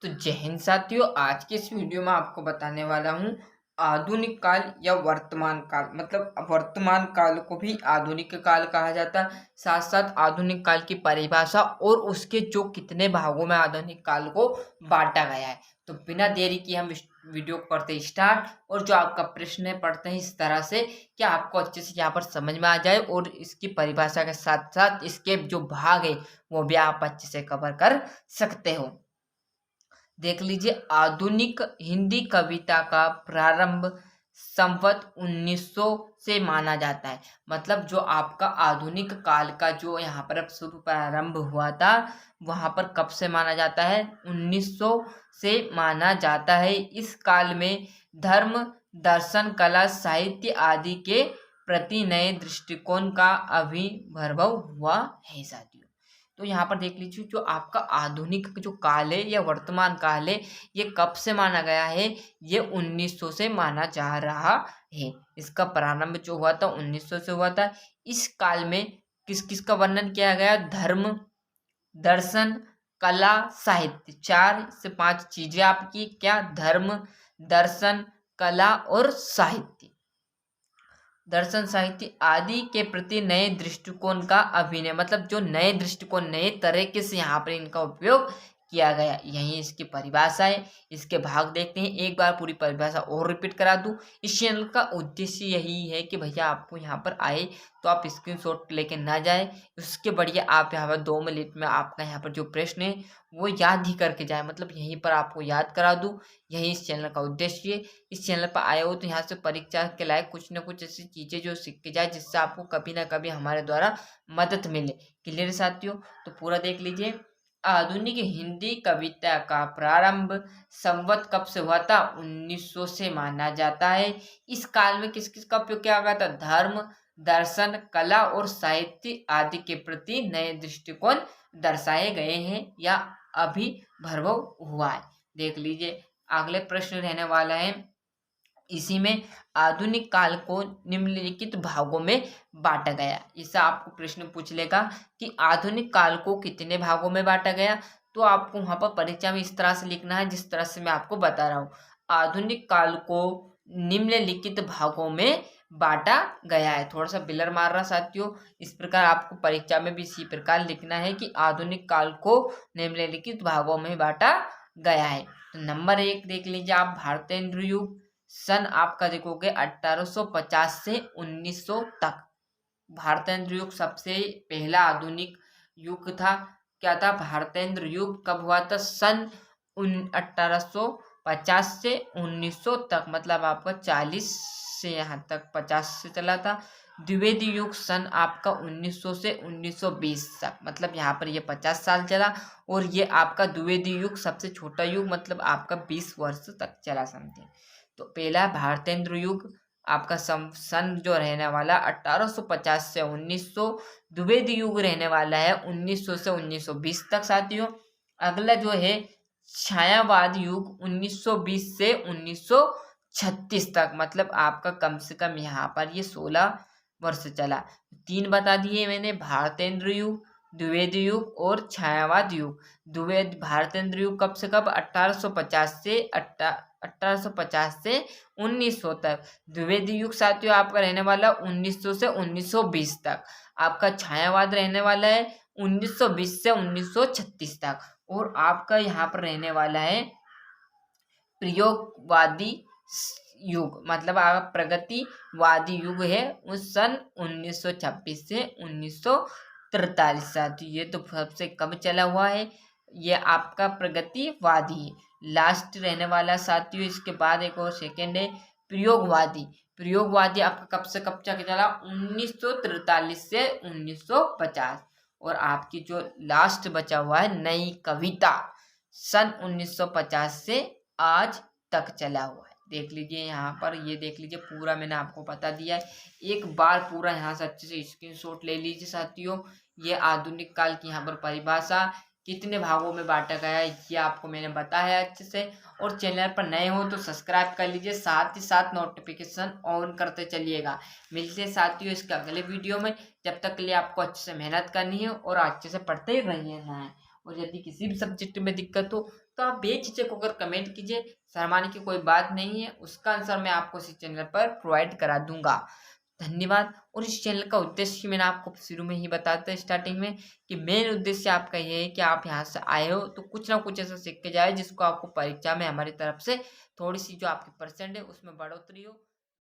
तो जय हिंद साथियों, आज के इस वीडियो में आपको बताने वाला हूँ आधुनिक काल या वर्तमान काल। मतलब वर्तमान काल को भी आधुनिक काल कहा जाता है। साथ साथ आधुनिक काल की परिभाषा और उसके जो कितने भागों में आधुनिक काल को बांटा गया है। तो बिना देरी की हम इस वीडियो को करते स्टार्ट। और जो आपका प्रश्न है पढ़ते हैं इस तरह से कि आपको अच्छे से यहाँ पर समझ में आ जाए और इसकी परिभाषा के साथ साथ इसके जो भाग है वो भी आप अच्छे से कवर कर सकते हो। देख लीजिए, आधुनिक हिंदी कविता का प्रारंभ संवत 1900 से माना जाता है। मतलब जो आपका आधुनिक काल का जो यहाँ पर अब शुरू प्रारंभ हुआ था वहाँ पर कब से माना जाता है? 1900 से माना जाता है। इस काल में धर्म, दर्शन, कला, साहित्य आदि के प्रति नए दृष्टिकोण का आविर्भाव हुआ है साथियों। तो यहाँ पर देख लीजिए, जो आपका आधुनिक जो काल है या वर्तमान काल है ये कब से माना गया है? ये 1900 से माना जा रहा है। इसका प्रारंभ जो हुआ था 1900 से हुआ था। इस काल में किस किस का वर्णन किया गया? धर्म, दर्शन, कला, साहित्य, 4 से 5 चीजें आपकी क्या? धर्म, दर्शन, कला और साहित्य। दर्शन, साहित्य आदि के प्रति नए दृष्टिकोण का अभिनय। मतलब जो नए दृष्टिकोण, नए तरीके से यहाँ पर इनका उपयोग किया गया। यही इसकी परिभाषा है। इसके भाग देखते हैं। एक बार पूरी परिभाषा और रिपीट करा दूं। इस चैनल का उद्देश्य यही है कि भैया आपको यहाँ पर आए तो आप स्क्रीनशॉट लेके ना जाए, उसके बढ़िया आप यहाँ पर 2 मिनट में आपका यहाँ पर जो प्रश्न है वो याद ही करके जाए। मतलब यहीं पर आपको याद करा दूं, यही इस चैनल का उद्देश्य है। इस चैनल पर आए हो तो यहाँ से परीक्षा के लायक कुछ ना कुछ ऐसी चीज़ें जो सीख के जाए जिससे आपको कभी ना कभी हमारे द्वारा मदद मिले। क्लियर साथियों? तो पूरा देख लीजिए। आधुनिक हिंदी कविता का प्रारंभ संवत कब से हुआ था? 1900 से माना जाता है। इस काल में किस किस का उपयोग किया गया था? धर्म, दर्शन, कला और साहित्य आदि के प्रति नए दृष्टिकोण दर्शाए गए हैं या आविर्भाव हुआ है। देख लीजिए, अगले प्रश्न रहने वाला है इसी में, आधुनिक काल को निम्नलिखित भागों में बांटा गया। इससे आपको प्रश्न पूछ लेगा कि आधुनिक काल को कितने भागों में बांटा गया। तो आपको वहां पर परीक्षा में इस तरह से लिखना है जिस तरह से मैं आपको बता रहा हूँ। आधुनिक काल को निम्नलिखित भागों में बांटा गया है। थोड़ा सा बिलर मार रहा साथियों। इस प्रकार आपको परीक्षा में भी इसी प्रकार लिखना है कि आधुनिक काल को निम्नलिखित भागों में बांटा गया है। तो नंबर 1 देख लीजिए आप, भारतेंद्र युग। सन आपका देखोगे 1850 से 1900 तक। भारतेंद्र युग सबसे पहला आधुनिक युग था। क्या था? भारतेंद्र युग कब हुआ था? सन 1850 से 1900 तक। मतलब आपका 40 से यहाँ तक 50 से चला था। द्विवेदी युग सन आपका 1900 से 1920 तक। मतलब यहाँ पर ये 50 साल चला। और ये आपका द्विवेदी युग सबसे छोटा युग, मतलब आपका 20 वर्ष तक चला समथिंग। तो पहला भारतेंद्र युग आपका सन जो रहने वाला 1850 से 1900। द्विवेदी युग रहने वाला है 1900 से 1920 तक साथियों। अगला जो है छायावाद युग 1920 से 1936 तक। मतलब आपका कम से कम यहाँ पर ये 16 वर्ष चला। 3 बता दिए मैंने, भारतेंद्र युग, द्विवेदी युग और छायावाद युग। भारतेंद्र युग कब से कब? 1850 से 1900 तक। द्विवेदी युग साथियों आपका रहने वाला 1900 से 1920 तक। आपका छायावाद रहने वाला है 1920 से 1936 तक। और आपका यहाँ पर रहने वाला है प्रयोगवादी युग। मतलब आपका प्रगतिवादी युग है उस सन 1926 से 1943 साथियों। ये तो सबसे कम चला हुआ है। ये आपका प्रगतिवादी लास्ट रहने वाला साथियों। इसके बाद एक और सेकेंड है प्रयोगवादी। प्रयोगवादी आपका कब से कब तक चला? 1943 से 1950। और आपकी जो लास्ट बचा हुआ है नई कविता, सन 1950 से आज तक चला हुआ है। देख लीजिए यहाँ पर, ये देख लीजिए पूरा मैंने आपको बता दिया है। एक बार पूरा यहाँ से अच्छे से स्क्रीनशॉट ले लीजिए साथियों। ये आधुनिक काल की यहाँ पर परिभाषा, कितने भागों में बांटा गया है ये आपको मैंने बताया अच्छे से। और चैनल पर नए हो तो सब्सक्राइब कर लीजिए, साथ ही साथ नोटिफिकेशन ऑन करते चलिएगा। मिलते हैं साथियों इसके अगले वीडियो में। जब तक के लिए आपको अच्छे से मेहनत करनी है और अच्छे से पढ़ते ही रहना है। और यदि किसी भी सब्जेक्ट में दिक्कत हो तो आप बेझिझक होकर कमेंट कीजिए, शर्माने की कोई बात नहीं है, उसका आंसर मैं आपको इसी चैनल पर प्रोवाइड करा दूँगा। धन्यवाद। और इस चैनल का उद्देश्य मैंने आपको शुरू में ही बताया था स्टार्टिंग में कि मेन उद्देश्य आपका ये है कि आप यहाँ से आए हो तो कुछ ना कुछ ऐसा सीख के जाए जिसको आपको परीक्षा में हमारी तरफ से थोड़ी-सी जो आपकी परसेंट है उसमें बढ़ोतरी हो।